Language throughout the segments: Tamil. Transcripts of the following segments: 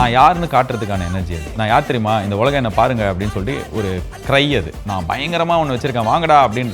நான் யாருன்னு காட்டுறதுக்கான எனர்ஜி அது. நான் யார் தெரியுமா, இந்த உலகம் என்ன பாருங்க அப்படின்னு சொல்லிட்டு ஒரு க்ரை அது. நான் பயங்கரமாக ஒன்று வச்சிருக்கேன் வாங்கடா அப்படின்னு.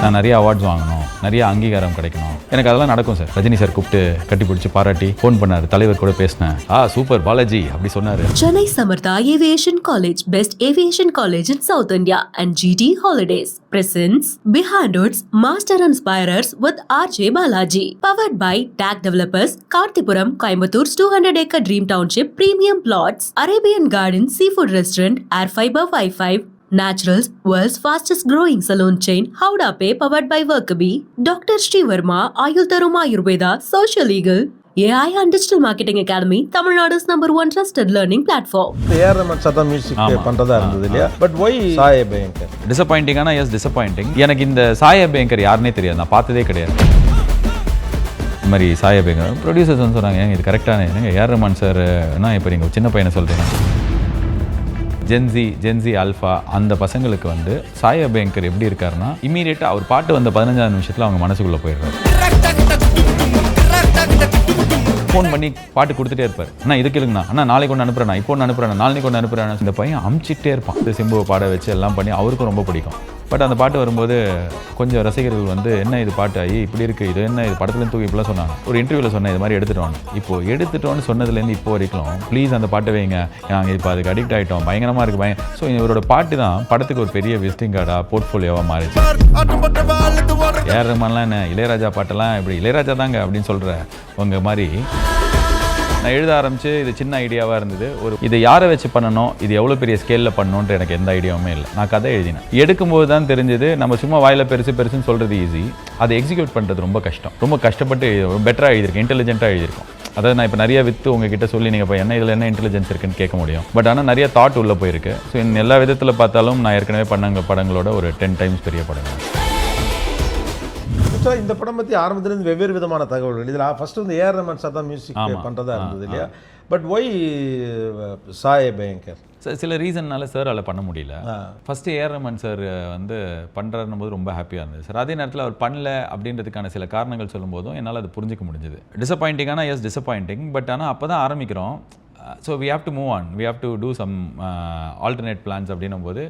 நான் நிறைய அவார்ட்ஸ் வாங்கணும், நிறைய அங்கீகாரம் கிடைக்கணும், எனக்கு அதெல்லாம் நடக்கும் சார். ரஜினி சார் கூப்பிட்டு கட்டி பிடிச்சி பாராட்டி ஃபோன் பண்ணாரு, தலைவர் கூட பேசினேன். சூப்பர் பாலாஜி அப்படி சொன்னாரு. Chennai Samartha Aviation College, best aviation college in South India, and GT Holidays presents Behind Hoods Master Inspirers with RJ Balaji. Powered by DAC Developers, Karthipuram, Coimbator's 200-acre Dream Township Premium Plots, Arabian Garden Seafood Restaurant, Air Fiber Wi-Fi, Naturals, world's fastest growing salon chain, Howda Pay, powered by Workaby, Dr. Sri Verma, Ayul Taruma Ayurveda, Social Eagle, AI and Digital Marketing Academy, Tamil Nadu's #1 trusted learning platform. AR Rahman sir தான் மியூசிக் பண்றதா இருந்தது இல்லையா? But why Sai Abhyankar? டிசப்பாயிண்டிங்கான எஸ் டிசப்பாயிண்டிங். எனக்கு இந்த சாய் அபியங்கர் யாருன்னே தெரியாது, நான் பார்த்ததே கிடையாது. இந்த மாதிரி சாய் அபியங்கர் ப்ரொடியூசர்ஸ் வந்து சொன்னாங்க, ஏங்க இது கரெக்டான என்னங்க ஏஆர் ரஹ்மான் சார் என்ன இப்போ நீங்கள் சின்ன பையனை சொல்கிறீங்க. ஜென்சி ஆல்ஃபா அந்த பசங்களுக்கு வந்து சாய் அபியங்கர் எப்படி இருக்காருன்னா, இமீடியட்டாக அவர் பாட்டு வந்த 15 நிமிஷத்தில் அவங்க மனசுக்குள்ளே போயிடுறாரு. ஃபோன் பண்ணி பாட்டு கொடுத்துட்டே இருப்பார். அண்ணா இதுக்கு இல்லைங்கண்ணா, அண்ணா நாளைக்கு ஒன்று அனுப்புறேன், இப்போ ஒன்று அனுப்புறேன், நாளைக்கு ஒன்று அனுப்புறேன். இந்த பையன் அமுச்சிட்டே இருப்பான். இந்த சிம்புவை பாட வச்சு எல்லாம் பண்ணி அவருக்கும் ரொம்ப பிடிக்கும். பட் அந்த பாட்டு வரும்போது கொஞ்சம் ரசிகர்கள் வந்து என்ன இது பாட்டு ஆகி இப்படி இருக்குது, இது என்ன இது படத்துலேருந்து தூக்கி இப்படிலாம் சொன்னாங்க. ஒரு இன்டர்வியூவில் சொன்னேன் இது மாதிரி எடுத்துட்டோன்னு. இப்போது எடுத்துட்டோன்னு சொன்னதுலேருந்து இப்போ வரைக்கும் ப்ளீஸ் அந்த பாட்டை வைங்க, நாங்கள் இப்போ அதுக்கு அடிக்ட் ஆகிட்டோம், பயங்கரமாக இருக்குது ஸோ இவரோட பாட்டு தான் படத்துக்கு ஒரு பெரிய விசிட்டிங் கார்டாக போர்ட்ஃபோலியோவாக மாறிச்சு. ஏஆர் ரஹ்மான்லாம் என்ன இளையராஜா பாட்டெல்லாம் இப்படி இளையராஜா தாங்க அப்படின்னு சொல்கிற உங்கள் மாதிரி நான் எழுத ஆரம்பித்து இது சின்ன ஐடியாவாக இருந்தது. இதை யாரை வச்சு பண்ணணும், இது எவ்வளோ பெரிய ஸ்கேலில் பண்ணணுன்ட்டு எனக்கு எந்த ஐடியாவுமே இல்லை. நான் கதை எழுதினேன். எடுக்கும்போது தான் தெரிஞ்சது நம்ம சும்மா வாயில் பெருசுன்னு சொல்கிறது ஈஸி, அதை எக்ஸிக்யூட் பண்ணுறது ரொம்ப கஷ்டம். ரொம்ப கஷ்டப்பட்டு பெட்டராக எழுதியிருக்கேன், இன்டெலிஜென்ட்டாக எழுதியிருக்கோம். அதாவது நான் இப்போ நிறைய வித்து உங்ககிட்ட சொல்லி நீங்கள் இப்போ என்ன இதில் என்ன இன்டெலிஜென்ஸ் இருக்குன்னு கேட்க முடியும். பட் ஆனால் நிறைய தாட் உள்ளே போயிருக்கு. ஸோ எல்லா விதத்தில் பார்த்தாலும் நான் ஏற்கனவே பண்ண படங்களோட ஒரு 10 டைம்ஸ் பெரிய படங்கள். இந்த படம் பற்றி ஆரம்பத்துலேருந்து வெவ்வேறு விதமான தகவல்கள். இதில் ஃபர்ஸ்ட் வந்து ஏஆர் ரஹ்மான் சார் தான் மியூசிக் பண்ணுறதா இருந்தது இல்லையா? But why Sai Abhyankar? சில ரீசன்னால சார் அதில் பண்ண முடியல. ஃபஸ்ட்டு ஏஆர் ரஹ்மான் சார் வந்து பண்ணுறாருன்னும் போது ரொம்ப ஹாப்பியாக இருந்தது சார். அதே நேரத்தில் அவர் பண்ணல அப்படின்றதுக்கான சில காரணங்கள் சொல்லும்போதும் என்னால் அது புரிஞ்சிக்க முடிஞ்சது. டிசப்பாயிண்டிங்கான எஸ் டிசப்பாயிண்டிங். பட் ஆனால் அப்போ தான் ஆரம்பிக்கிறோம். So we have to move on, we have to do some alternate plans அப்படின்னும் போது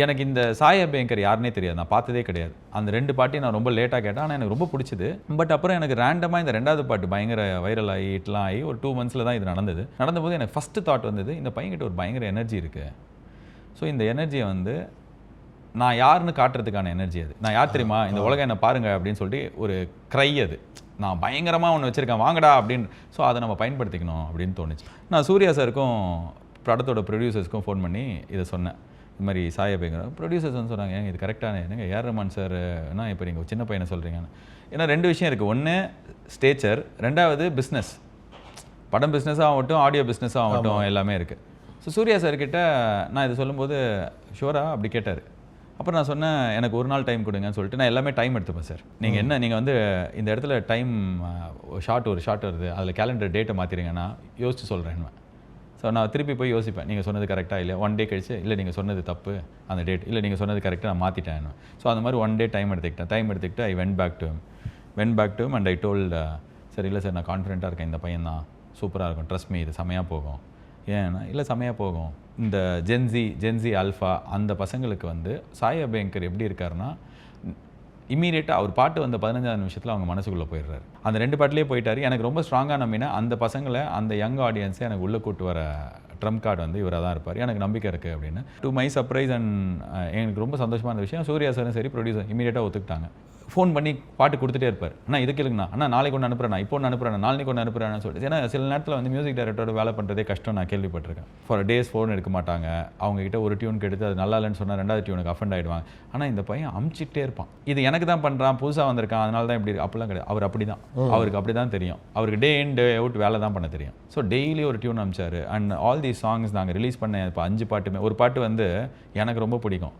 எனக்கு இந்த சாய் அபியங்கர் யாருன்னே தெரியாது, நான் பார்த்ததே கிடையாது. அந்த 2 பாட்டையும் நான் ரொம்ப லேட்டாக கேட்டேன், ஆனால் எனக்கு ரொம்ப பிடிச்சிது. பட் அப்புறம் எனக்கு ரேண்டமாக இந்த 2வது பாட்டு பயங்கர வைரல் ஆகி இட்லாம் ஆகி ஒரு 2 months தான் இது நடந்தபோது எனக்கு ஃபஸ்ட்டு தாட் வந்தது, இந்த பையன்கிட்ட ஒரு பயங்கர எனர்ஜி இருக்குது. ஸோ இந்த எனர்ஜியை வந்து நான் யாருன்னு காட்டுறதுக்கான எனர்ஜி அது. நான் யார் தெரியுமா, இந்த உலகம் என்ன பாருங்க அப்படின்னு சொல்லிட்டு ஒரு க்ரை அது. நான் பயங்கரமாக ஒன்று வச்சுருக்கேன் வாங்கடா அப்படின்னு. ஸோ அதை நம்ம பயன்படுத்திக்கணும் அப்படின்னு தோணுச்சு. நான் சூர்யா சாருக்கும் படத்தோட ப்ரொடியூசர்ஸ்க்கும் ஃபோன் பண்ணி இதை சொன்னேன். இது மாதிரி சாய் அபியங்கர் ப்ரொடியூசர்ஸ் வந்து சொன்னாங்க, ஏங்க இது கரெக்டான என்னங்க ஏஆர் ரஹ்மான் சார் என்ன இப்போ நீங்கள் சின்ன பையனை சொல்கிறீங்கன்னு. ஏன்னா 2 விஷயம் இருக்குது. ஒன்று ஸ்டேச்சர், 2வது பிஸ்னஸ். படம் பிஸ்னஸாக ஆகட்டும், ஆடியோ பிஸ்னஸாக ஆகட்டும், எல்லாமே இருக்குது. ஸோ சூர்யா சார்கிட்ட நான் இது சொல்லும்போது ஷோரா அப்படி கேட்டார். அப்புறம் நான் சொன்னேன், எனக்கு ஒரு நாள் டைம் கொடுங்கன்னு சொல்லிட்டு நான் எல்லாமே டைம் எடுத்துப்பேன் சார். நீங்கள் வந்து இந்த இடத்துல டைம் ஒரு ஷார்ட் வருது, அதில் கேலண்டர் டேட்டை மாற்றிடுங்கன்னா யோசிச்சு சொல்கிறேன். ஸோ நான் திருப்பி போய் யோசிப்பேன், நீங்கள் சொன்னது கரெக்டாக இல்லை. 1 day கழிச்சு இல்லை நீங்கள் சொன்னது தப்பு அந்த டேட், இல்லை நீங்கள் சொன்னது கரெக்டாக நான் மாற்றிட்டேன். ஸோ அந்த மாதிரி 1 day டைம் எடுத்துக்கிட்டு I went back to him and I told sir, இல்லை சார் நான் கான்ஃபிடென்ட்டாக இருக்கேன், இந்த பையன் தான் சூப்பராக இருக்கும், ட்ரஸ்ட் மீ, இது செமையாக போகும். ஏன்னா இல்லை செமையாக போகும். இந்த ஜென்சி ஆல்ஃபா அந்த பசங்களுக்கு வந்து சாய் அபியங்கர் எப்படி இருக்காருன்னா, இமீடியட்டாக அவர் பாட்டு வந்த 15 நிமிஷத்தில் அவங்க மனசுக்குள்ளே போயிடுறாரு. அந்த 2 பாட்டிலே போயிட்டார். எனக்கு ரொம்ப ஸ்ட்ராங்காக நம்பினா அந்த பசங்களை, அந்த யங் ஆடியன்ஸை எனக்கு உள்ளே கூட்டு வர ட்ரம்ப் கார்டு வந்து இவராக தான் இருப்பார், எனக்கு நம்பிக்கை இருக்குது அப்படின்னு. டு மை சர்ப்ரைஸ் அண்ட் எனக்கு ரொம்ப சந்தோஷமான விஷயம், சூர்யா சாரும் சரி ப்ரொடியூசர் இமீடியட்டாக ஒத்துக்கிட்டாங்க. ஃபோன் பண்ணி பாட்டு கொடுத்துட்டே இருப்பார். அண்ணா இதுக்கு இல்லைங்கண்ணா, அண்ணா நாளைக்கு ஒன்று அனுப்புறேன், இப்போ ஒன்று அனுப்புறேன், நாளைக்கு ஒன்று அனுப்புறேன்னு சொல்லிட்டு. ஏன்னா சில நேரத்தில் வந்து மியூசிக் டைரக்டரோட வேலை பண்ணுறதே கஷ்டம், நான் கேள்விப்பட்டிருக்கேன். ஃபார் டேஸ் ஃபோன் எடுக்க மாட்டாங்க, அவங்ககிட்ட ஒரு டியூன் எடுத்து அது நல்லா இல்லைன்னு சொன்னால் 2வது டியூனுக்கு அஃபண்ட் ஆகிடுவாங்க. ஆனால் இந்த பையன் அமுச்சிட்டே இருப்பான், இது எனக்கு தான் பண்ணுறான், புதுசாக வந்திருக்கான், அதனால தான் இப்படி அப்படிலாம் கிடையாது. அவர் அப்படி தான், அவருக்கு அப்படி தான் தெரியும். அவருக்கு டே இன் டே அவுட் வேலை தான் பண்ண தெரியும். ஸோ டெய்லி ஒரு டியூன் அனுப்பிச்சார். அண்ட் ஆல் தி சாங்ஸ் நாங்கள் ரிலீஸ் பண்ண இப்போ 5 பாட்டுமே, ஒரு பாட்டு வந்து எனக்கு ரொம்ப பிடிக்கும்,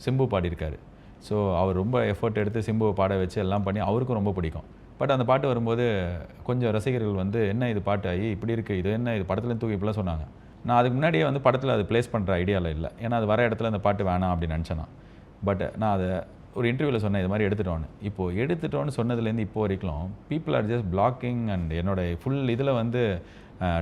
சிம்பு பாடியிருக்காரு. ஸோ அவர் ரொம்ப எஃபர்ட் எடுத்து சிம்புவை பாட வச்சு எல்லாம் பண்ணி அவருக்கும் ரொம்ப பிடிக்கும். பட் அந்த பாட்டு வரும்போது கொஞ்சம் ரசிகர்கள் வந்து என்ன இது பாட்டு ஆகி இப்படி இருக்குது, இது என்ன இது படத்துலேருந்து தூக்கி இப்படிலாம் சொன்னாங்க. நான் அதுக்கு முன்னாடியே வந்து படத்தில் அது ப்ளேஸ் பண்ணுற ஐடியாவில் இல்லை, ஏன்னா அது வர இடத்துல அந்த பாட்டு வேணாம் அப்படின்னு நினச்சேன். பட் நான் அதை ஒரு இன்டர்வியூவில் சொன்னேன், இது மாதிரி எடுத்துட்டோன்னு சொன்னதுலேருந்து இப்போ வரைக்கும் people are just blocking. And என்னோட ஃபுல் இதில் வந்து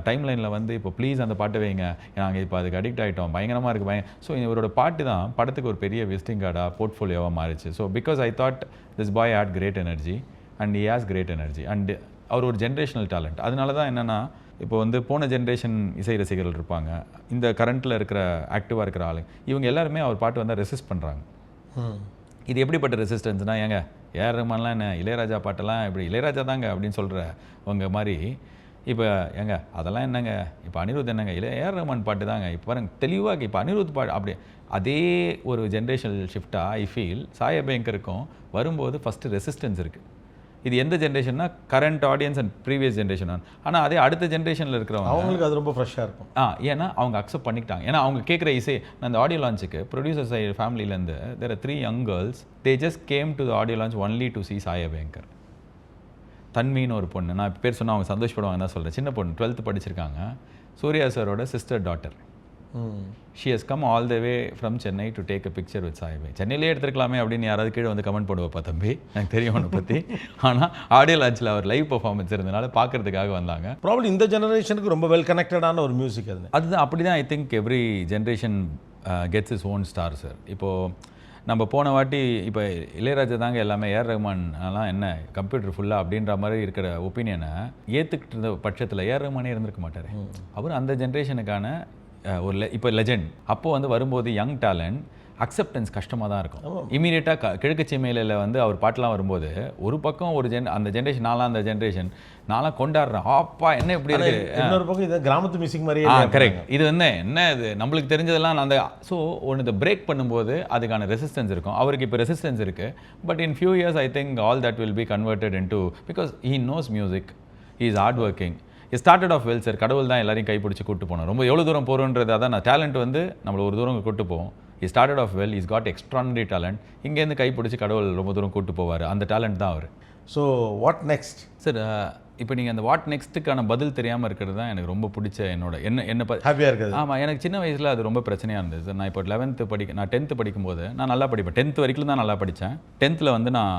டைம் லைனில் வந்து இப்போ ப்ளீஸ் அந்த பாட்டு வைங்க, நாங்கள் இப்போ அதுக்கு அடிக்ட் ஆகிட்டோம், பயங்கரமாக இருக்குது ஸோ இவரோட பாட்டு தான் படத்துக்கு ஒரு பெரிய விசிட்டிங் கார்டாக போர்ட்ஃபோலியோவாக மாறிச்சு. So because I thought this boy had great energy and he has great energy and அவர் ஒரு ஜென்ரேஷனல் டேலண்ட். அதனால தான் என்னென்னா இப்போ வந்து போன ஜென்ரேஷன் இசை ரசிகர்கள் இருப்பாங்க, இந்த கரண்ட்டில் இருக்கிற ஆக்டிவாக இருக்கிற ஆளு, இவங்க எல்லாருமே அவர் பாட்டு வந்து ரெசிஸ்ட் பண்ணுறாங்க. இது எப்படிப்பட்ட ரெசிஸ்டன்ஸ்னால், ஏங்க ஏஆர் ரஹ்மான்லாம் என்ன இளையராஜா பாட்டெல்லாம் இப்படி இளையராஜா தாங்க அப்படின்னு சொல்கிற உங்க மாதிரி இப்போ ஏங்க அதெல்லாம் என்னங்க, இப்போ அனிருத் என்னங்க ஏஆர் ரஹ்மான் பாட்டு தாங்க, இப்போ பாருங்க தெளிவாக இப்போ அனிருத் பாட்டு அப்படி அதே ஒரு ஜென்ரேஷனல் ஷிஃப்டாக ஐ ஃபீல் சாய் அபயங்கருக்கும் வரும்போது ஃபஸ்ட்டு ரெசிஸ்டன்ஸ் இருக்குது. இது எந்த ஜென்ரேஷன்னா current audience and previous generation. ஆனால் அதே அடுத்த ஜென்ரேஷனில் இருக்கிறவங்க அவங்களுக்கு அது ரொம்ப ஃப்ரெஷ்ஷாக இருக்கும். ஏன்னா அவங்க அக்செப்ட் பண்ணிக்கிட்டாங்க. ஏன்னா அவங்க கேட்குற இசை, நான் அந்த ஆடியோ லான்ச்சுக்கு ப்ரொடியூசர் சைடு ஃபேமிலியிலேருந்து there are 3 young girls, they just came to the audio launch only to see Sai Abhyankar. தன்மின்னு ஒரு பொண்ணு, நான் பேர் சொன்னால் அவங்க சந்தோஷப்படுவாங்க தான் சொல்கிறேன், சின்ன பொண்ணு 12th படிச்சிருக்காங்க, சூர்யா சாரோட sister daughter. She has come all the way from Chennai to take a picture with Sai Abhyankar. சென்னையிலே எடுத்துருக்கலாமே அப்படின்னு யாராவது கீழே வந்து கமெண்ட் பண்ணுவப்பா தம்பி, எனக்கு தெரியும் அவனை பற்றி. ஆனால் ஆடியோ லான்ச்சில் அவர் லைவ் பர்ஃபார்மன்ஸ் இருந்தனால பார்க்கறதுக்காக வந்தாங்க. ப்ராப்ளம் இந்த ஜெனரேஷனுக்கு ரொம்ப வெல் கனெக்டடான ஒரு மியூசிக் அதுதான் அப்படி தான் I think every generation gets is own star sir. இப்போது நம்ம போன வாட்டி இப்போ இளையராஜா தாங்க எல்லாமே, ஏஆர் ரஹ்மான் எல்லாம் என்ன கம்ப்யூட்டர் ஃபுல்லாக அப்படின்ற மாதிரி இருக்கிற ஒப்பீனியனை ஏற்றுக்கிட்டு இருந்த பட்சத்தில் ஏஆர் ரஹ்மானே இருந்திருக்க மாட்டார். அவர் அந்த ஜென்ரேஷனுக்கான ஒரு இப்போ லெஜெண்ட். அப்போது வந்து வரும்போது யங் டேலண்ட் அக்செப்டன்ஸ் கஷ்டமாக தான் இருக்கும். இமீடியட்டாக கிழக்கு சீமையில் வந்து அவர் பாட்டெலாம் வரும்போது ஒரு பக்கம் ஒரு அந்த ஜென்ரேஷன் அந்த ஜென்ரேஷன் நான்லாம் கொண்டாடுறேன், அப்பா என்ன இப்படி இருக்குது, இன்னொரு பக்கம் இது கிராமத்து மியூசிக் மாதிரி. கரெக்ட். இது வந்து என்ன இது நம்மளுக்கு தெரிஞ்சதெல்லாம் அந்த ஸோ ஒன்று இதை பிரேக் பண்ணும்போது அதுக்கான ரெசிஸ்டன்ஸ் இருக்கும். அவருக்கு இப்போ ரெசிஸ்டன்ஸ் இருக்குது, but in few years I think all that will be converted in to, because he knows music, he is hard working. Started off well sir. கடவுள் தான் எல்லாரையும் கைப்பிடிச்சி கூட்டு போனோம். ரொம்ப எவ்வளோ தூரம் போகிறோன்றது அதான் நான் டேலண்ட் வந்து நம்மளை ஒரு தூரம் கூட்டு போவோம். Started off well, is got extraordinary talent. இங்கேருந்து கைப்பிடிச்சி கடவுள் ரொம்ப தூரம் கூட்டு போவார். அந்த டேலண்ட் தான் அவர். So what next sir? இப்போ நீங்கள் அந்த வாட் நெக்ஸ்ட்டுக்கான பதில் தெரியாமல் இருக்கிறது தான் எனக்கு ரொம்ப பிடிச்ச என்ன ஹாப்பியாக இருக்குது. ஆமாம், எனக்கு சின்ன வயசில் அது ரொம்ப பிரச்சனையாக இருந்தது சார். நான் இப்போ 11th நான் 10th படிக்கும்போது நான் நல்லா படிப்பேன். 10th வரைக்கும் தான் நல்லா படித்தேன். 10th வந்து நான்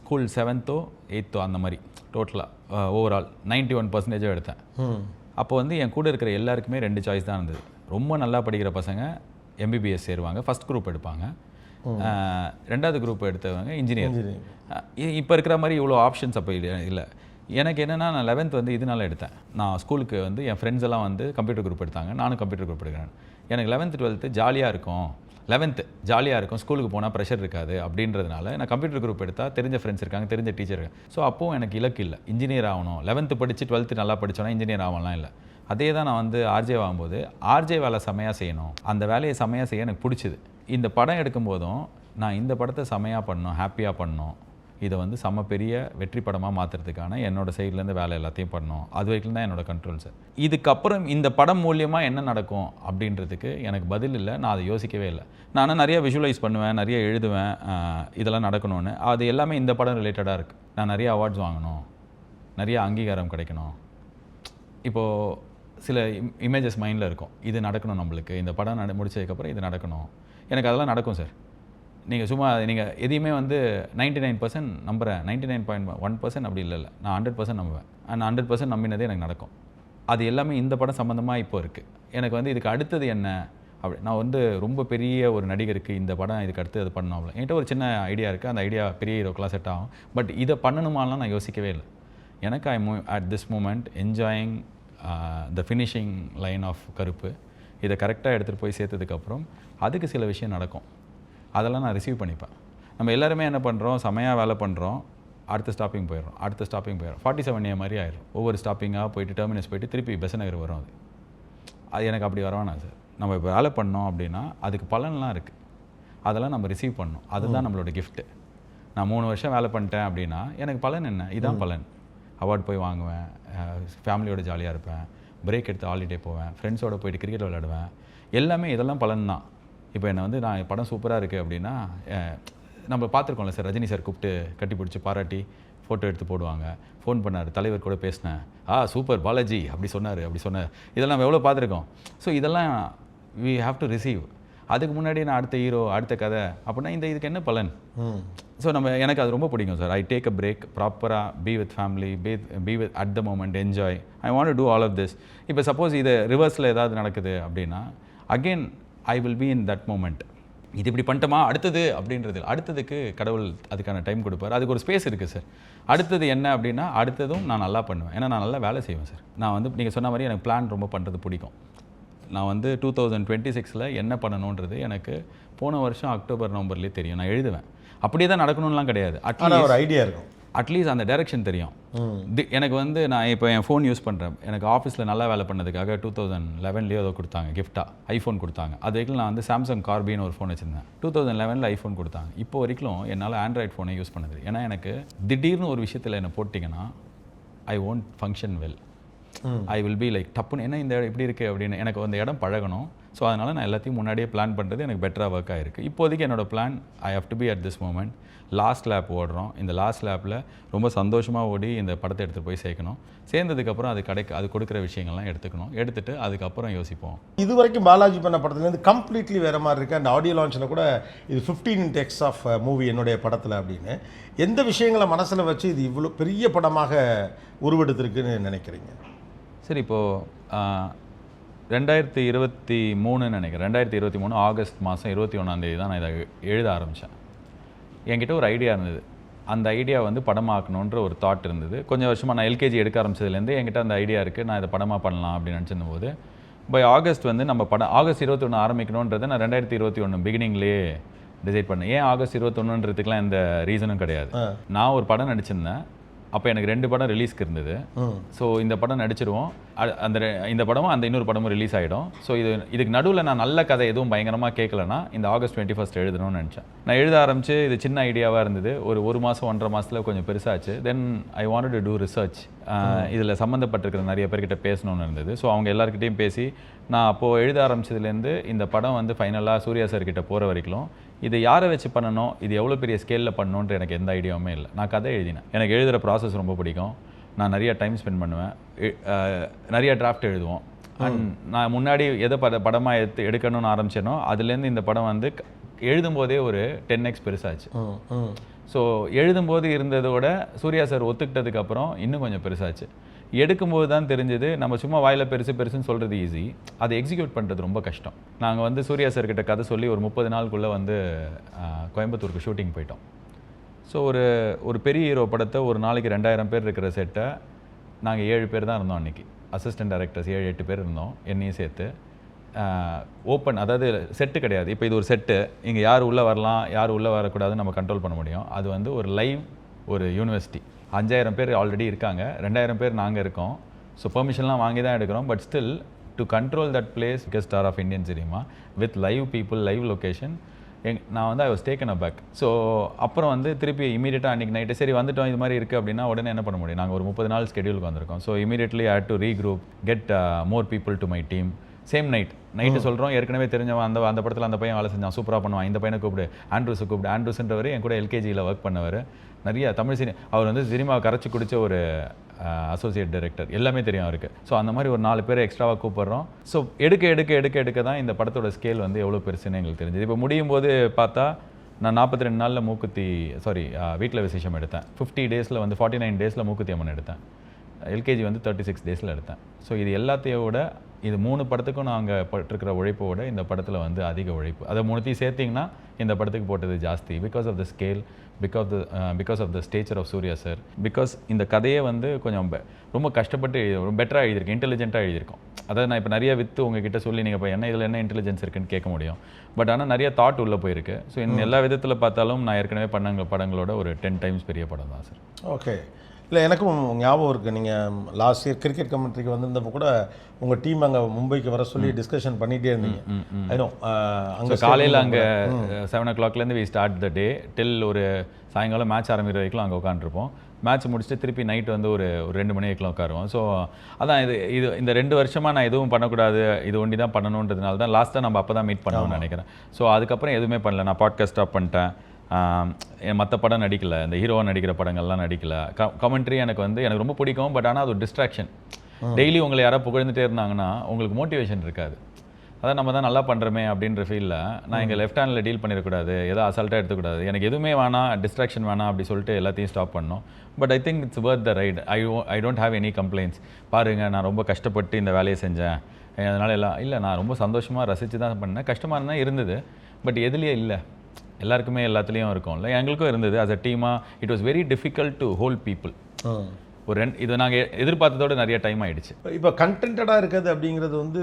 ஸ்கூல் 7th or 8th அந்த மாதிரி டோட்டலாக ஓவரால் 91% எடுத்தேன். அப்போ வந்து என் கூட இருக்கிற எல்லாருக்குமே 2 சாய்ஸ் தான் இருந்தது. ரொம்ப நல்லா படிக்கிற பசங்க எம்பிபிஎஸ் சேருவாங்க, ஃபஸ்ட் குரூப் எடுப்பாங்க, 2வது குரூப் எடுத்தவங்க இன்ஜினியர். இப்போ இருக்கிற மாதிரி இவ்வளோ ஆப்ஷன்ஸ் அப்போ இல்லை. எனக்கு என்னென்னா நான் 11th வந்து இதனால எடுத்தேன். நான் ஸ்கூலுக்கு வந்து என் ஃப்ரெண்ட்ஸ் எல்லாம் வந்து கம்ப்யூட்டர் குரூப் எடுத்தாங்க, நானும் கம்ப்யூட்டர் குரூப் எடுக்கிறேன். எனக்கு 11th 12th ஜாலியாக இருக்கும், 11th ஜாலியாக இருக்கும், ஸ்கூலுக்கு போனால் ப்ரெஷர் இருக்காது அப்படின்றதுனால நான் கம்ப்யூட்டர் குரூப் எடுத்தால் தெரிஞ்ச ஃப்ரெண்ட்ஸ் இருக்காங்க, தெரிஞ்ச டீச்சர் இருக்காங்க. ஸோ அப்போது எனக்கு இலக்கு இல்லை இன்ஜினியர் ஆகணும். 11th படித்து 12th நல்லா படித்தோன்னா இன்ஜினியர் ஆகலாம் இல்லை. அதே தான் நான் வந்து ஆர்ஜே ஆகும்போது ஆர்ஜே வேலை செமையாக செய்யணும், அந்த வேலையை செமையாக செய்ய எனக்கு பிடிச்சிது. இந்த படம் எடுக்கும்போதும் நான் இந்த படத்தை செமையாக பண்ணணும், ஹாப்பியாக பண்ணணும், இதை வந்து செம்ம பெரிய வெற்றி படமாக மாற்றுறதுக்கான என்னோடய சைட்லேருந்து வேலை எல்லாத்தையும் பண்ணணும். அது வரைக்கும் தான் என்னோடய கண்ட்ரோல் சார். இதுக்கப்புறம் இந்த படம் மூலியமாக என்ன நடக்கும் அப்படின்றதுக்கு எனக்கு பதில் இல்லை. நான் அதை யோசிக்கவே இல்லை. நான் நிறைய விஷுவலைஸ் பண்ணுவேன், நிறைய எழுதுவேன், இதெல்லாம் நடக்கணும்னு. அது எல்லாமே இந்த படம் ரிலேட்டடாக இருக்குது. நான் நிறைய அவார்ட்ஸ் வாங்கணும், நிறைய அங்கீகாரம் கிடைக்கணும். இப்போது சில இமேஜஸ் மைண்டில் இருக்கும், இது நடக்கணும் நம்மளுக்கு, இந்த படம் முடிச்சதுக்கப்புறம் இது நடக்கணும். எனக்கு அதெல்லாம் நடக்கும் சார். நீங்கள் சும்மா நீங்கள் எதையுமே வந்து 99% நம்புகிறேன், 99.1% அப்படி இல்லை. நான் 100% நம்புவேன். நான் 100% நம்பினதே எனக்கு நடக்கும். அது எல்லாமே இந்த படம் சம்மந்தமாக இப்போ இருக்குது. எனக்கு வந்து இதுக்கு அடுத்தது என்ன அப்படி, நான் வந்து ரொம்ப பெரிய ஒரு நடிகருக்கு இந்த படம் இதுக்கு அடுத்து அது பண்ணணும் அவ்வளோ. என்கிட்ட ஒரு சின்ன ஐடியா இருக்குது, அந்த ஐடியா பெரிய ஹீரோக்கெலாம் செட் ஆகும். பட் இதை பண்ணணுமாலாம் நான் யோசிக்கவே இல்லை. எனக்கு at this moment enjoying the finishing line of Karuppu. இதை கரெக்டாக எடுத்துகிட்டு போய் சேர்த்ததுக்கப்புறம் அதுக்கு சில விஷயம் நடக்கும், அதெல்லாம் நான் ரிசீவ் பண்ணிப்பேன். நம்ம எல்லாருமே என்ன பண்ணுறோம், செமையாக வேலை பண்ணுறோம், அடுத்த ஸ்டாப்பிங் போயிடும், 47A மாதிரி ஆயிடும். ஒவ்வொரு ஸ்டாப்பிங்காக போயிட்டு டெர்மினஸ் போயிட்டு திருப்பி பெசன்ட் நகர் வரும். அது எனக்கு அப்படி வரவேணாம் சார். நம்ம இப்போ வேலை பண்ணோம் அப்படின்னா அதுக்கு பலன்லாம் இருக்குது, அதெல்லாம் நம்ம ரிசீவ் பண்ணணும். அதுதான் நம்மளோட கிஃப்ட்டு. நான் 3 வருஷம் வேலை பண்ணிட்டேன் அப்படின்னா எனக்கு பலன் என்ன, இதுதான் பலன். அவார்ட் போய் வாங்குவேன், ஃபேமிலியோட ஜாலியாக இருப்பேன், பிரேக் எடுத்து ஹாலிடே போவேன், ஃப்ரெண்ட்ஸோடு போயிட்டு கிரிக்கெட் விளையாடுவேன், எல்லாமே இதெல்லாம் பலன் தான். இப்போ என்னை வந்து நான் படம் சூப்பராக இருக்குது அப்படின்னா நம்ம பார்த்துருக்கோம்ல சார், ரஜினி சார் கூப்பிட்டு கட்டி பிடிச்சி பாராட்டி ஃபோட்டோ எடுத்து போடுவாங்க. ஃபோன் பண்ணார், தலைவர் கூட பேசினேன், சூப்பர் பாலாஜி அப்படி சொன்னார். இதெல்லாம் நம்ம எவ்வளோ பார்த்துருக்கோம். ஸோ இதெல்லாம் வி ஹாவ் டு ரிசீவ். அதுக்கு முன்னாடி நான் அடுத்த ஹீரோ அடுத்த கதை அப்படின்னா இதுக்கு என்ன பலன்? ஸோ எனக்கு அது ரொம்ப பிடிக்கும் sir. I take a break, ப்ராப்பராக be with family, be with at the moment, enjoy. I want to do all of this. இப்போ சப்போஸ் இது ரிவர்ஸில் ஏதாவது நடக்குது அப்படின்னா again I will be in that moment. இது இப்படி பண்ணிட்டோமா அடுத்தது அப்படின்றது, அடுத்ததுக்கு கடவுள் அதுக்கான டைம் கொடுப்பார். அதுக்கு ஒரு ஸ்பேஸ் இருக்குது சார். அடுத்தது என்ன அப்படின்னா அடுத்ததும் நான் நல்லா பண்ணுவேன். ஏன்னா நான் நல்லா வேலை செய்வேன் சார். நான் வந்து நீங்கள் சொன்ன மாதிரி எனக்கு பிளான் ரொம்ப பண்ணுறது பிடிக்கும். நான் வந்து 2026 என்ன பண்ணணுன்றது எனக்கு போன வருஷம் அக்டோபர் நவம்பர்லேயே தெரியும். நான் எழுதுவேன். அப்படியே தான் நடக்கணும்லாம் கிடையாது. அட்லீஸ்ட் ஒரு ஐடியா இருக்கும். அட்லீஸ்ட் அந்த டைரக்ஷன் தெரியும். எனக்கு வந்து நான் இப்போ என் ஃபோன் யூஸ் பண்ணுறேன். எனக்கு ஆஃபீஸில் நல்லா வேலை பண்ணதுக்காக 2011 ஏதோ கொடுத்தாங்க கிஃப்டாக, ஐஃபோன் கொடுத்தாங்க. அது வரைக்கும் நான் வந்து சாம்சங் கார்பின்னு ஒரு ஃபோன் வச்சுருந்தேன். 2011 ஐஃபோன் கொடுத்தாங்க. இப்போ வரைக்கும் என்னால் ஆண்ட்ராய்ட் ஃபோனை யூஸ் பண்ணது. ஏன்னா எனக்கு திடீர்னு ஒரு விஷயத்தில் என்னை போட்டிங்கன்னா I won't function well. I will be like டப்புன்னு என்ன இந்த இப்படி இருக்குது அப்படின்னு எனக்கு அந்த இடம் பழகணும். ஸோ அதனால் நான் எல்லாத்தையும் முன்னாடியே பிளான் பண்ணுறது எனக்கு பெட்டராக ஒர்க் ஆகிருக்கு. இப்போதைக்கு என்னோடய plan I have to be at this moment. Last lap ஓடுறோம். இந்த லாஸ்ட் லேப்பில் ரொம்ப சந்தோஷமாக ஓடி இந்த படத்தை எடுத்துகிட்டு போய் சேர்க்கணும். சேர்ந்ததுக்கப்புறம் அது கொடுக்குற விஷயங்கள்லாம் எடுத்துகிட்டு அதுக்கப்புறம் யோசிப்போம். இது வரைக்கும் பாலாஜி பண்ண படத்துலேருந்து கம்ப்ளீட்லி வேறு மாதிரி இருக்குது. அந்த ஆடியோ லான்ச்சில் கூட இது 15 takes ஆஃப் மூவி என்னுடைய படத்தில் அப்படின்னு எந்த விஷயங்களை மனசில் வச்சு இது இவ்வளோ பெரிய படமாக உருவெடுத்திருக்குன்னு நினைக்கிறீங்க? சரி, இப்போது 2023 நினைக்கிறேன். 2023 ஆகஸ்ட் மாதம் 21 தான் நான் இதை எழுத ஆரம்பித்தேன். என்கிட்ட ஒரு ஐடியா இருந்தது. அந்த ஐடியா வந்து படமாக்கணுன்ற ஒரு தாட் இருந்தது. கொஞ்சம் வருஷமாக நான் எல்கேஜி எடுக்க ஆரம்பிச்சதுலேருந்து என்கிட்ட அந்த ஐடியா இருக்குது, நான் இதை படமாக பண்ணலாம் அப்படின்னு நினச்சிருந்த போது பை ஆகஸ்ட் வந்து நம்ம ஆகஸ்ட் 21 ஆரம்பிக்கணுன்றதை நான் 2021 பிகினிங்லேயே டிசைட் பண்ணேன். ஏன் ஆகஸ்ட் 21ன்றதுக்குலாம் எந்த ரீசனும் கிடையாது. நான் ஒரு படம் நடிச்சிருந்தேன். அப்போ எனக்கு 2 படம் ரிலீஸ்க்கு இருந்தது. ஸோ இந்த படம் நடிச்சிருவோம், இந்த படமும் அந்த இன்னொரு படமும் ரிலீஸ் ஆகிடும். ஸோ இதுக்கு நடுவில் நான் நல்ல கதை எதுவும் பயங்கரமாக கேட்கலன்னா இந்த ஆகஸ்ட் 21 எழுதணும்னு நினச்சேன். நான் எழுத ஆரம்பித்து இது சின்ன ஐடியாவாக இருந்தது. ஒரு மாதம் 1.5 மாதத்தில் கொஞ்சம் பெருசாச்சு. Then I wanted to do research. இதில் சம்மந்தப்பட்டிருக்கிற நிறைய பேர்கிட்ட பேசணும்னு இருந்தது. ஸோ அவங்க எல்லாருக்கிட்டையும் பேசி நான் அப்போது எழுத ஆரம்பிச்சதுலேருந்து இந்த படம் வந்து ஃபைனலாக சூர்யா சார் கிட்ட போகிற வரைக்கும் இதை யாரை வச்சு பண்ணணும், இது எவ்வளோ பெரிய ஸ்கேலில் பண்ணணுன்ற எனக்கு எந்த ஐடியாவுமே இல்லை. நான் கதை எழுதினேன். எனக்கு எழுதுகிற ப்ராசஸ் ரொம்ப பிடிக்கும். நான் நிறைய டைம் ஸ்பெண்ட் பண்ணுவேன். நிறைய டிராஃப்ட் எழுதுவோம். அண்ட் நான் முன்னாடி எதை படமாக எடுக்கணும்னு ஆரம்பிச்சேனோ அதுலேருந்து இந்த படம் வந்து எழுதும்போதே ஒரு 10x பெருசாச்சு. ஸோ எழுதும்போது இருந்ததோட சூர்யா சார் ஒத்துக்கிட்டதுக்கப்புறம் இன்னும் கொஞ்சம் பெருசாச்சு. எடுக்கும்போது தான் தெரிஞ்சது நம்ம சும்மா வாயில் பெருசுன்னு சொல்கிறது ஈஸி, அதை எக்ஸிக்யூட் பண்ணுறது ரொம்ப கஷ்டம். நாங்கள் வந்து சூர்யா சார்கிட்ட கதை சொல்லி ஒரு 30 நாளுக்குள்ளே வந்து கோயம்புத்தூருக்கு ஷூட்டிங் போயிட்டோம். ஸோ ஒரு பெரிய ஹீரோ படத்தை ஒரு நாளைக்கு 2000 பேர் இருக்கிற செட்டை நாங்கள் 7 பேர் தான் இருந்தோம். அன்றைக்கி அசிஸ்டன்ட் டைரக்டர்ஸ் 7-8 பேர் இருந்தோம், என்னையும் சேர்த்து. ஓப்பன், அதாவது செட்டு கிடையாது. இப்போ இது ஒரு செட்டு, இங்கே யார் உள்ளே வரலாம் யார் உள்ளே வரக்கூடாதுன்னு நம்ம கண்ட்ரோல் பண்ண முடியும். அது வந்து ஒரு லைவ் ஒரு யூனிவர்சிட்டி. 5000 பேர் ஆல்ரெடி இருக்காங்க, 2000 பேர் நாங்கள் இருக்கோம். ஸோ பெர்மிஷன்லாம் வாங்கி தான் எடுக்கிறோம். But still to control that place biggest star of Indian cinema with live people, live location. நான் வந்து I was taken a back. So அப்புறம் வந்து திருப்பி இமீடியட்டாக அன்றைக்கி நைட்டு சரி வந்துட்டோம் இது மாதிரி இருக்குது அப்படின்னா உடனே என்ன பண்ண முடியும். நாங்கள் ஒரு 30 நாள் ஸ்கெடியூலுக்கு வந்திருக்கோம். So immediately I had to regroup, get more people to my team. Same night சொல்கிறோம். ஏற்கனவே தெரிஞ்சவன் அந்த படத்தில் அந்த பையன் வேலை செஞ்சான், சூப்பராக பண்ணுவான், இந்த பையனை கூப்பிடு, ஆண்ட்ரூஸ்ன்றவர் என் கூட எல்கேஜியில் ஒர்க் பண்ணவர், நிறைய தமிழ் அவர் வந்து சினிமாவை கரைச்சி குடித்த ஒரு அசோசியேட் டைரக்டர், எல்லாமே தெரியும் அவருக்கு. ஸோ அந்த மாதிரி ஒரு 4 பேரை எக்ஸ்ட்ராவாக கூப்பிட்றோம். ஸோ எடுக்க தான் இந்த படத்தோட ஸ்கேல் வந்து எவ்வளோ பெருசுன்னு எங்களுக்கு தெரிஞ்சது. இப்போ முடியும் போது பார்த்தா நான் 42 நாளில் வீட்டில் விசேஷம் எடுத்தேன். 50 டேஸில் வந்து 49 டேஸில் மூக்குத்தி அம்மன் எடுத்தேன். எல்கேஜி வந்து 36 டேஸில் எடுத்தேன். ஸோ இது எல்லாத்தையோட இது 3 படத்துக்கும் நாங்கள் பட்டிருக்கிற உழைப்போட இந்த படத்தில் வந்து அதிக உழைப்பு. அதை 3 சேர்த்திங்கன்னா இந்த படத்துக்கு போட்டது ஜாஸ்தி. Because of the scale, because of the stature of Suriya sir. Because இந்த கதையை வந்து கொஞ்சம் ரொம்ப கஷ்டப்பட்டு பெட்டராக எழுதியிருக்கேன், இன்டெலிஜென்ட்டாக எழுதியிருக்கோம். அதாவது நான் இப்போ நிறைய உங்ககிட்ட சொல்லி நீங்கள் இப்போ இதில் என்ன இன்டெலிஜென்ஸ் இருக்குன்னு கேட்க முடியும். பட் ஆனால் நிறைய தாட் உள்ளே போயிருக்கு. ஸோ எல்லா விதத்தில் பார்த்தாலும் நான் ஏற்கனவே படங்களோட ஒரு 10 டைம்ஸ் பெரிய படம் தான் சார். ஓகே. இல்லை, எனக்கும் ஞாபகம் இருக்குது. நீங்கள் லாஸ்ட் இயர் கிரிக்கெட் கமெண்ட்ரிக்கு வந்திருந்தப்போ கூட உங்கள் டீம் அங்கே மும்பைக்கு வர சொல்லி டிஸ்கஷன் பண்ணிகிட்டே இருந்தீங்க. ஐநோ அங்கே காலையில் அங்கே 7 o'clockலேருந்து வி ஸ்டார்ட் த டே டில் ஒரு சாயங்காலம் மேட்ச் ஆரம்பிக்கிற வரைக்கும் அங்கே உட்காந்துருப்போம். மேட்ச் முடிச்சுட்டு திருப்பி நைட்டு வந்து ஒரு 2 மணி வரைக்கும் உட்காருவோம். ஸோ அதான் இந்த 2 வருஷமாக நான் எதுவும் பண்ணக்கூடாது, இது ஒண்டி தான் பண்ணணுன்றதுனால தான் லாஸ்ட்டாக நம்ம அப்போ தான் மீட் பண்ணணும்னு நினைக்கிறேன். ஸோ அதுக்கப்புறம் எதுவுமே பண்ணல. நான் பாட்காஸ்ட் ஸ்டாப் பண்ணிட்டேன். மற்ற படம் நடிக்கலை, இந்த ஹீரோவாக நடிக்கிற படங்கள்லாம் நடிக்கலை. கமெண்ட்ரி எனக்கு ரொம்ப பிடிக்கும். பட் ஆனால் அது ஒரு டிஸ்ட்ராக்ஷன். டெய்லி உங்களை யாராவது புகழ்ந்துட்டே இருந்தாங்கன்னா உங்களுக்கு மோட்டிவேஷன் இருக்காது. அதான் நம்ம தான் நல்லா பண்ணுறோமே அப்படின்ற ஃபீலில் நான் எங்கள் லெஃப்ட் ஹேண்டில் டீல் பண்ணிடக்கூடாது, ஏதோ அசால்ட்டாக எடுத்துக்கூடாது, எனக்கு எதுவுமே வேணாம், டிஸ்ட்ராக்ஷன் வேணாம் அப்படி சொல்லிட்டு எல்லாத்தையும் ஸ்டாப் பண்ணோம். But I think it's worth the right. I don't have any complaints. பாருங்கள், நான் ரொம்ப கஷ்டப்பட்டு இந்த வேலையை செஞ்சேன், அதனால் எல்லாம் இல்லை, நான் ரொம்ப சந்தோஷமாக ரசித்து தான் பண்ணேன். கஷ்டமாக இருந்தால் இருந்தது, பட் எதுலேயே இல்லை, எல்லாருக்குமே எல்லாத்துலேயும் இருக்கும்ல, எங்களுக்கும் இருந்தது. as a டீமாக it was very difficult to hold people. ஒரு இது நாங்கள் எதிர்பார்த்ததோட நிறைய டைம் ஆகிடுச்சு. இப்போ கண்டென்டடாக இருக்கிறது அப்படிங்கிறது வந்து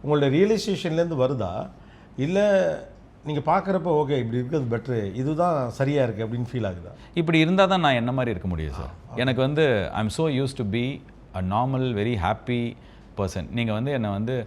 உங்களோட ரியலைசேஷன்லேருந்து வருதா, இல்லை நீங்கள் பார்க்குறப்ப ஓகே இப்படி இருக்கிறது பெட்ரு, இதுதான் சரியாக இருக்குது அப்படின்னு ஃபீல் ஆகுதா? இப்படி இருந்தால் தான் நான் என்ன மாதிரி இருக்க முடியும் சார். எனக்கு வந்து I am so use to be a normal very happy person. நீங்கள் வந்து என்னை வந்து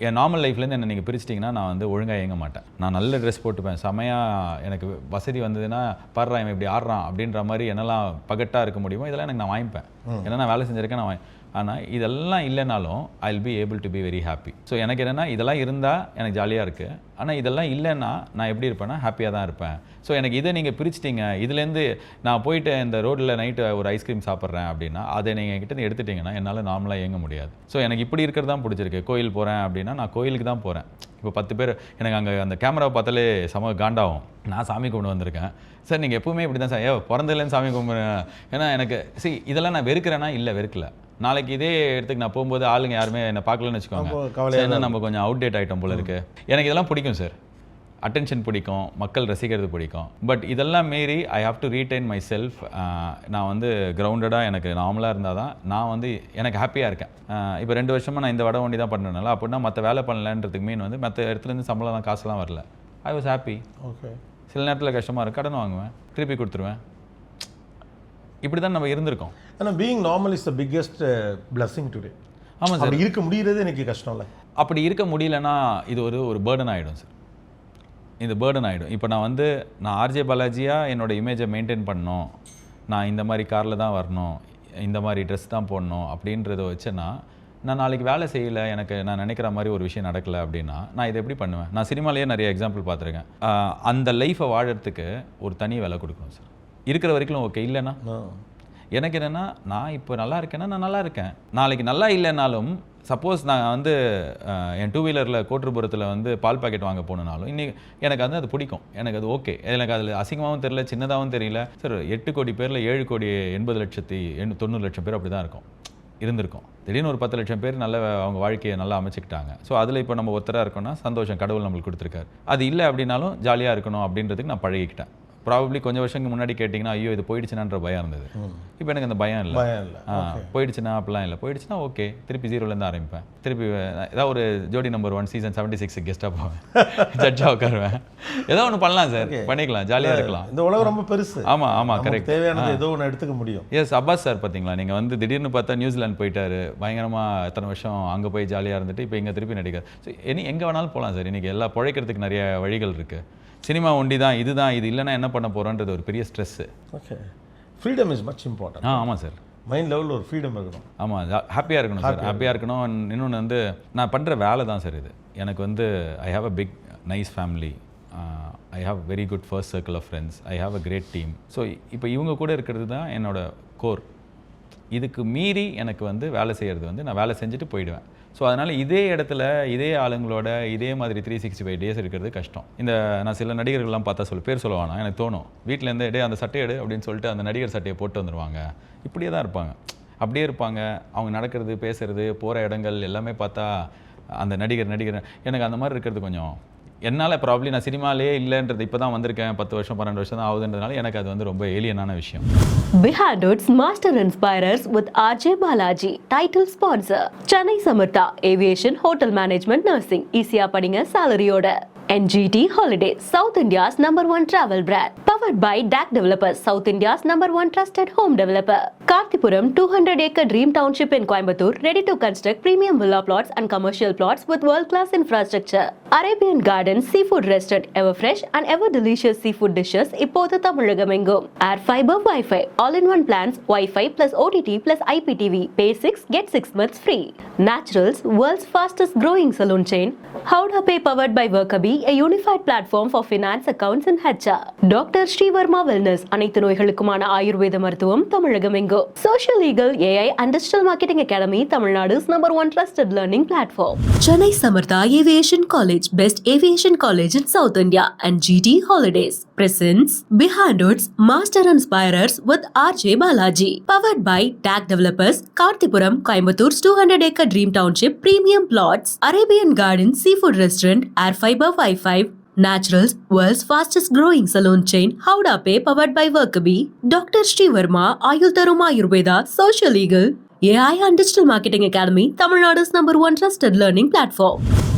என் நார்மல் லைஃப்லேருந்து என்னை நீங்கள் பிரிச்சிட்டிங்கன்னா நான் வந்து ஒழுங்காக இயங்க மாட்டேன். நான் நல்ல ட்ரெஸ் போட்டுப்பேன், செமையாக எனக்கு வசதி வந்ததுன்னா பாடுறான் இவன் இப்படி ஆடுறான் அப்படின்ற மாதிரி என்னெல்லாம் பகட்டாக இருக்க முடியுமோ இதெல்லாம் எனக்கு நான் வாங்கிப்பேன். ஏன்னா நான் வேலை செஞ்சுருக்கேன், நான் ஆனால் இதெல்லாம் இல்லைனாலும் ஐ will be able to be very happy. So எனக்கு என்னென்னா இதெல்லாம் இருந்தால் எனக்கு ஜாலியாக இருக்குது, ஆனால் இதெல்லாம் இல்லைன்னா நான் எப்படி இருப்பேன்னா ஹாப்பியாக தான் இருப்பேன். ஸோ எனக்கு இதை நீங்கள் பிரிச்சிட்டிங்க, இதுலேருந்து நான் போயிட்டு இந்த ரோட்டில் நைட்டு ஒரு ஐஸ்கிரீம் சாப்பிட்றேன் அப்படின்னா அதை நீங்கள் என்கிட்ட எடுத்துட்டிங்கன்னா என்னால் நார்மலாக இயங்க முடியாது. ஸோ எனக்கு இப்படி இருக்கிறது தான் பிடிச்சிருக்கு. கோயில் போகிறேன் அப்படின்னா நான் கோயிலுக்கு தான் போகிறேன். இப்போ 10 பேர் எனக்கு அங்கே அந்த கேமராவை பார்த்தாலே செம காண்டாகும். நான் சாமி கும்பிட்டு வந்திருக்கேன் சார், நீங்கள் எப்பவுமே இப்படி தான் சார், பிறந்ததுலேருந்து சாமி கும்பிட்றேன். ஏன்னா எனக்கு இதெல்லாம் நான் வெறுக்கிறேன்னா இல்லை, வெறுக்கல. நாளைக்கு இதே இடத்துக்கு நான் போகும்போது ஆளுங்க யாருமே என்னை பார்க்கலன்னு வச்சுக்கோங்க, என்ன நம்ம கொஞ்சம் அவுடேட் ஆகிட்டோம் போல இருக்குது. எனக்கு இதெல்லாம் பிடிக்கும் சார், அட்டென்ஷன் பிடிக்கும், மக்கள் ரசிக்கிறது பிடிக்கும். பட் இதெல்லாம் மீறி I have to retain my self. நான் வந்து கிரவுண்டடாக எனக்கு நார்மலாக இருந்தால் தான் நான் வந்து எனக்கு ஹாப்பியாக இருக்கேன். இப்போ 2 வருஷமாக நான் இந்த வடை வண்டி தான் பண்ணுறதுனால அப்படின்னா மற்ற வேலை பண்ணலன்றதுக்கு மீன் வந்து மற்ற இடத்துலேருந்து சம்பளம் காசுலாம் வரல. I was happy. ஓகே, சில நேரத்தில் கஷ்டமாக இருக்குது, கடன் வாங்குவேன், திருப்பி கொடுத்துருவேன். இப்படி தான் நம்ம இருந்திருக்கோம். ஆனால் being normal is the biggest blessing today. ஆமாம் சார், இருக்க முடியறது எனக்கு கஷ்டம் இல்லை. அப்படி இருக்க முடியலன்னா இது ஒரு பேர்டன் ஆகிடும் சார், இது பேர்டன் ஆகிடும். இப்போ நான் ஆர்ஜே பாலாஜியாக என்னோடய இமேஜை மெயின்டைன் பண்ணணும், நான் இந்த மாதிரி காரில் தான் வரணும், இந்த மாதிரி ட்ரெஸ் தான் போடணும் அப்படின்றத வச்சுன்னா நான் நாளைக்கு வேலை செய்யலை, எனக்கு நான் நினைக்கிற மாதிரி ஒரு விஷயம் நடக்கலை அப்படின்னா நான் இதை எப்படி பண்ணுவேன்? நான் சினிமாலேயே நிறைய எக்ஸாம்பிள் பார்த்துருக்கேன். அந்த லைஃப்பை வாழறதுக்கு ஒரு தனி வேலை கொடுக்கணும் சார். இருக்கிற வரைக்கும் ஓகே, இல்லைன்னா எனக்கு என்னென்னா நான் இப்போ நல்லா இருக்கேன்னா நான் நல்லா இருக்கேன். நாளைக்கு நல்லா இல்லைனாலும் சப்போஸ் நான் என் 2 வீலரில் கோட்டுப்புறத்தில் பால் பாக்கெட் வாங்க போனாலும் இன்றைக்கி எனக்கு அது பிடிக்கும், எனக்கு அது ஓகே. எனக்கு அதில் அசிங்கமாகவும் தெரியல, சின்னதாகவும் தெரியல சார். 8 கோடி பேரில் 7 கோடி 80,90,000 பேர் அப்படி தான் இருந்திருக்கும். திடீர்னு ஒரு 10 லட்சம் பேர் நல்ல அவங்க வாழ்க்கையை நல்லா அமைச்சிக்கிட்டாங்க. ஸோ அதில் இப்போ நம்ம ஒருத்தராக இருக்கோம்னா சந்தோஷம், கடவுள் நம்மளுக்கு கொடுத்துருக்காரு. அது இல்லை அப்படின்னாலும் ஜாலியாக இருக்கணும் அப்படின்றதுக்கு நான் பழகிக்கிட்டேன். ப்ராபப்ளி கொஞ்சம் வருஷத்துக்கு முன்னாடி கேட்டிங்கன்னா ஐயோ இது போயிடுச்சுனான்ற பயம் இருந்தது. இப்போ எனக்கு அந்த பயம் இல்லை. போயிடுச்சுன்னா அப்படிலாம் இல்லை, போயிடுச்சுன்னா ஓகே, திருப்பி 0லேருந்து ஆரம்பிப்பேன். திருப்பி ஏதாவது ஒரு ஜோடி நம்பர் 1 சீசன் 76 கெஸ்ட்டாக போவேன், ஜட்ஜாக உட்காருவேன், ஏதோ ஒன்று பண்ணலாம் சார், பண்ணிக்கலாம், ஜாலியாக இருக்கலாம். இந்த உலகம் ரொம்ப பெருசு. ஆமாம் கரெக்ட், தேவையானது ஏதோ ஒன்று எடுத்துக்க முடியும். எஸ், அப்பாஸ் சார் பார்த்தீங்களா, நீங்கள் திடீர்னு பார்த்தா நியூசிலாந்து போயிட்டாரு, பயங்கரமாக எத்தனை வருஷம் அங்கே போய் ஜாலியாக இருந்துட்டு இப்போ இங்கே திருப்பி நடிக்கார். ஸோ எங்கே வேணாலும் போகலாம் சார். இன்றைக்கி எல்லாம் பிழைக்கிறதுக்கு நிறைய வழிகள் இருக்குது. சினிமா ஒண்டி தான், இதுதான், இது இல்லைன்னா என்ன பண்ண போகிறோன்றது ஒரு பெரிய stress. Okay, freedom is much important. ஆமாம் சார், மைண்ட் லெவலில் ஒரு ஃப்ரீடம் இருக்கணும். ஆமாம், ஹாப்பியாக இருக்கணும் சார், ஹாப்பியாக இருக்கணும். இன்னொன்று நான் பண்ணுற வேலை தான் சார் இது. எனக்கு I have a big nice family, I have very good first circle of friends, I have a great team. So இப்போ இவங்க கூட இருக்கிறது தான் என்னோட கோர். இதுக்கு மீறி எனக்கு வேலை செய்கிறது நான் வேலை செஞ்சுட்டு போயிடுவேன். ஸோ அதனால் இதே இடத்துல இதே ஆளுங்களோட இதே மாதிரி 365 டேஸ் இருக்கிறது கஷ்டம். நான் சில நடிகர்கள்லாம் பார்த்தா பேர் சொல்லுவானா, எனக்கு தோணும் வீட்டிலேருந்து அந்த சட்டை எடு அப்படின்னு சொல்லிட்டு அந்த நடிகர் சட்டையை போட்டு வந்துடுவாங்க. இப்படியே தான் இருப்பாங்க, அப்படியே இருப்பாங்க. அவங்க நடக்கிறது, பேசுகிறது, போகிற இடங்கள் எல்லாமே பார்த்தா அந்த நடிகர் எனக்கு அந்த மாதிரி இருக்கிறது கொஞ்சம் என்னால் ப்ராப்ளி நான் சினிமாலே இல்லைன்றது இப்போ தான் வந்திருக்கேன், 10 வருஷம் 12 வருஷம் தான் ஆகுதுன்றதுனால எனக்கு அது ரொம்ப ஏலியனான விஷயம். Behind Hoods Master Inspirers with RJ Balaji. Title sponsor Chennai Samartha Aviation Hotel Management Nursing. Easy படிங்க சாலரியோட. NGT Holidays, South India's #1 travel brand. Powered by DAC Developers, South India's #1 trusted home developer. Karthipuram 200-acre dream township in Coimbatore, ready to construct premium villa plots and commercial plots with world-class infrastructure. Arabian Gardens Seafood Restaurant, ever fresh and ever delicious seafood dishes. இப்போது தமிழகமெங்கும். Air fiber Wi-Fi, all-in-one plans, Wi-Fi plus OTT plus IPTV. Pay 6, get 6 months free. Naturals, world's fastest growing salon chain. Howda Pay powered by Workabi, a unified platform for finance, accounts and HR. Dr. Srivarma Wellness, அனைத்து நோய்களுக்குமான ஆயுர்வேத மருத்துவம் தமிழகமெங்கும். go. Social Eagle AI and Digital Marketing Academy, Tamil Nadu's #1 trusted learning platform. Chennai Samartha Aviation College, best aviation college in South India, and GT Holidays presents Behind Hoods Master Inspirers with RJ Balaji. Powered by DAC Developers, Karthipuram, Coimbator's 200-acre Dream Township premium plots, Arabian Garden Seafood Restaurant, Air Fiber Wi-Fi, Naturals, world's fastest growing salon chain, Howda Pay, powered by Workaby, Dr. Sri Verma, Ayul Taruma Ayurveda, Social Eagle, AI and Digital Marketing Academy, Tamil Nadu's #1 trusted learning platform.